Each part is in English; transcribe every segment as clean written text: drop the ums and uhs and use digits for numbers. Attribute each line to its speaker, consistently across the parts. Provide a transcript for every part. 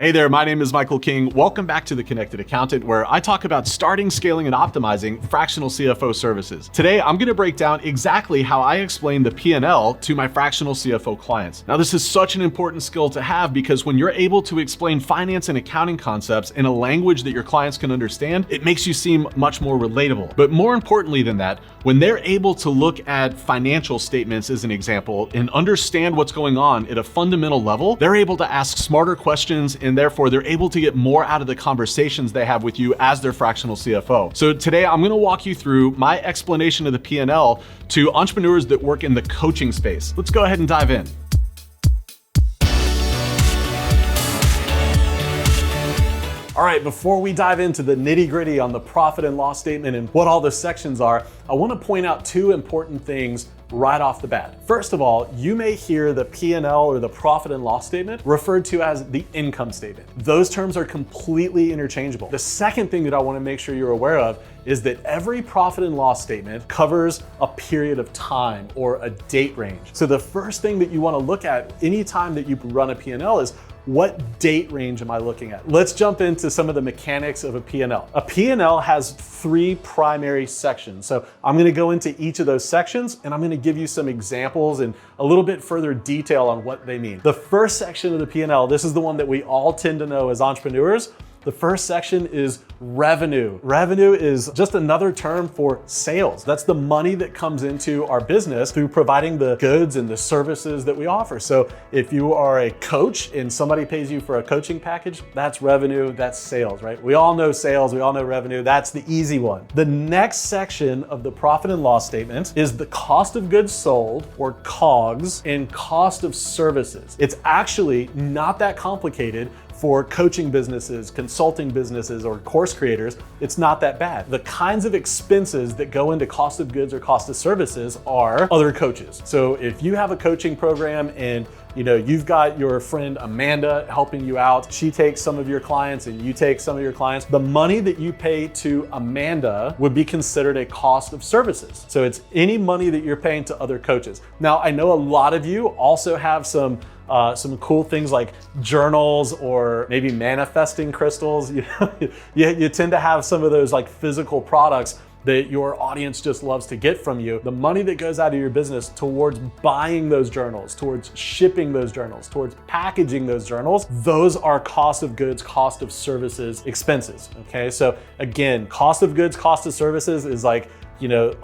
Speaker 1: Hey there, my name is Michael King. Welcome back to The Connected Accountant, where I talk about starting, scaling, and optimizing fractional CFO services. Today, I'm gonna break down exactly how I explain the P&L to my fractional CFO clients. Now, this is such an important skill to have because when you're able to explain finance and accounting concepts in a language that your clients can understand, it makes you seem much more relatable. But more importantly than that, when they're able to look at financial statements as an example and understand what's going on at a fundamental level, they're able to ask smarter questions and therefore they're able to get more out of the conversations they have with you as their fractional CFO. So today I'm gonna walk you through my explanation of the P&L to entrepreneurs that work in the coaching space. Let's go ahead and dive in. All right, before we dive into the nitty-gritty on the profit and loss statement and what all the sections are, I wanna point out two important things right off the bat. First of all, you may hear the P&L or the profit and loss statement referred to as the income statement. Those terms are completely interchangeable. The second thing that I want to make sure you're aware of is that every profit and loss statement covers a period of time or a date range. So the first thing that you want to look at anytime that you run a P&L is what date range am I looking at? Let's jump into some of the mechanics of a P&L. A P&L has three primary sections. So I'm gonna go into each of those sections and I'm gonna give you some examples and a little bit further detail on what they mean. The first section of the P&L, this is the one that we all tend to know as entrepreneurs. The first section is revenue. Revenue is just another term for sales. That's the money that comes into our business through providing the goods and the services that we offer. So if you are a coach and somebody pays you for a coaching package, that's revenue, that's sales, right? We all know sales, we all know revenue, that's the easy one. The next section of the profit and loss statement is the cost of goods sold, or COGS, and cost of services. It's actually not that complicated. For coaching businesses, consulting businesses, or course creators, it's not that bad. The kinds of expenses that go into cost of goods or cost of services are other coaches. So if you have a coaching program and you've got your friend Amanda helping you out, she takes some of your clients and you take some of your clients, the money that you pay to Amanda would be considered a cost of services. So it's any money that you're paying to other coaches. Now, I know a lot of you also have some cool things like journals or maybe manifesting crystals. You tend to have some of those like physical products that your audience just loves to get from you. The money that goes out of your business towards buying those journals, towards shipping those journals, towards packaging those journals, those are cost of goods, cost of services expenses, okay? So again, cost of goods, cost of services is like,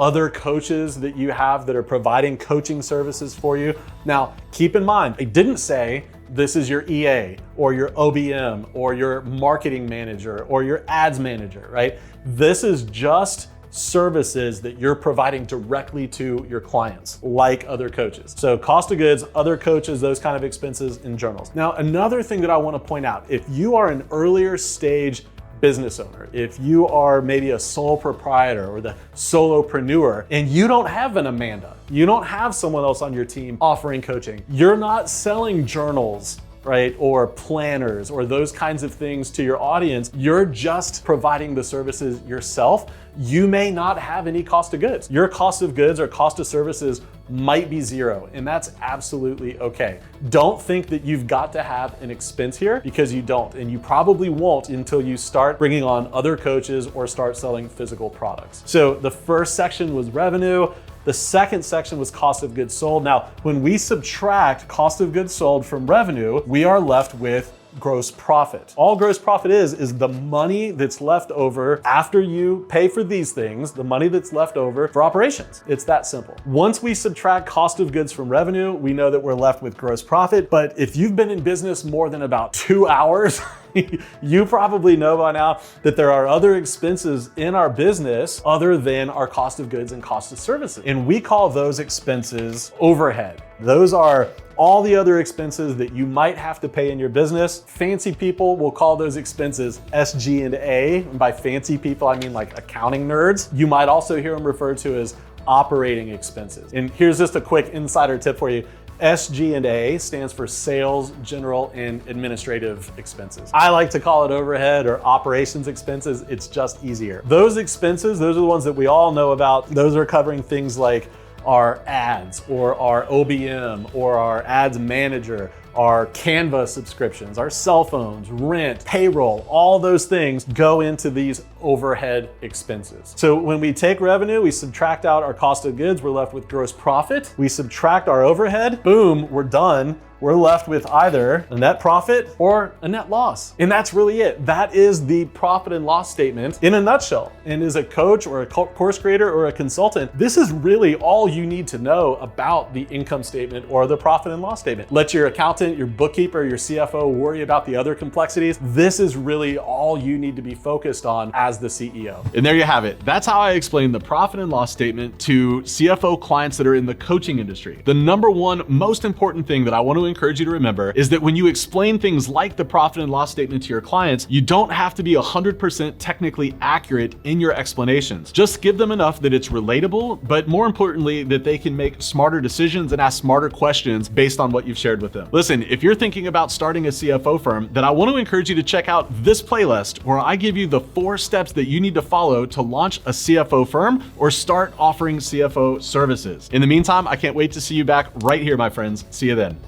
Speaker 1: other coaches that you have that are providing coaching services for you. Now, keep in mind, I didn't say this is your EA or your OBM or your marketing manager or your ads manager, right? This is just services that you're providing directly to your clients, like other coaches. So cost of goods, other coaches, those kind of expenses in journals. Now, another thing that I want to point out, if you are an earlier stage business owner, if you are maybe a sole proprietor or the solopreneur and you don't have an Amanda, you don't have someone else on your team offering coaching, you're not selling journals, right? Or planners or those kinds of things to your audience, you're just providing the services yourself. You may not have any cost of goods. Your cost of goods or cost of services might be zero, and that's absolutely okay. Don't think that you've got to have an expense here, because you don't, and you probably won't until you start bringing on other coaches or start selling physical products. So the first section was revenue. The second section was cost of goods sold. Now, when we subtract cost of goods sold from revenue, we are left with gross profit. All gross profit is the money that's left over after you pay for these things, the money that's left over for operations. It's that simple. Once we subtract cost of goods from revenue, we know that we're left with gross profit. But if you've been in business more than about 2 hours, you probably know by now that there are other expenses in our business other than our cost of goods and cost of services. And we call those expenses overhead. Those are all the other expenses that you might have to pay in your business. Fancy people will call those expenses SG&A. And by fancy people, I mean like accounting nerds. You might also hear them referred to as operating expenses. And here's just a quick insider tip for you. SG&A stands for sales, general, and administrative expenses. I like to call it overhead or operations expenses. It's just easier. Those expenses, those are the ones that we all know about. Those are covering things like our ads or our OBM or our ads manager our Canva subscriptions, our cell phones, rent, payroll, all those things go into these overhead expenses. So when we take revenue, we subtract out our cost of goods, we're left with gross profit. We subtract our overhead, boom, we're done. We're left with either a net profit or a net loss. And that's really it. That is the profit and loss statement in a nutshell. And as a coach or a course creator or a consultant, this is really all you need to know about the income statement or the profit and loss statement. Let your accountant, your bookkeeper, your CFO worry about the other complexities. This is really all you need to be focused on as the CEO. And there you have it. That's how I explain the profit and loss statement to CFO clients that are in the coaching industry. The number one most important thing that I want to encourage you to remember is that when you explain things like the profit and loss statement to your clients, you don't have to be 100% technically accurate in your explanations. Just give them enough that it's relatable, but more importantly, that they can make smarter decisions and ask smarter questions based on what you've shared with them. Listen, if you're thinking about starting a CFO firm, then I want to encourage you to check out this playlist where I give you the 4 steps that you need to follow to launch a CFO firm or start offering CFO services. In the meantime, I can't wait to see you back right here, my friends. See you then.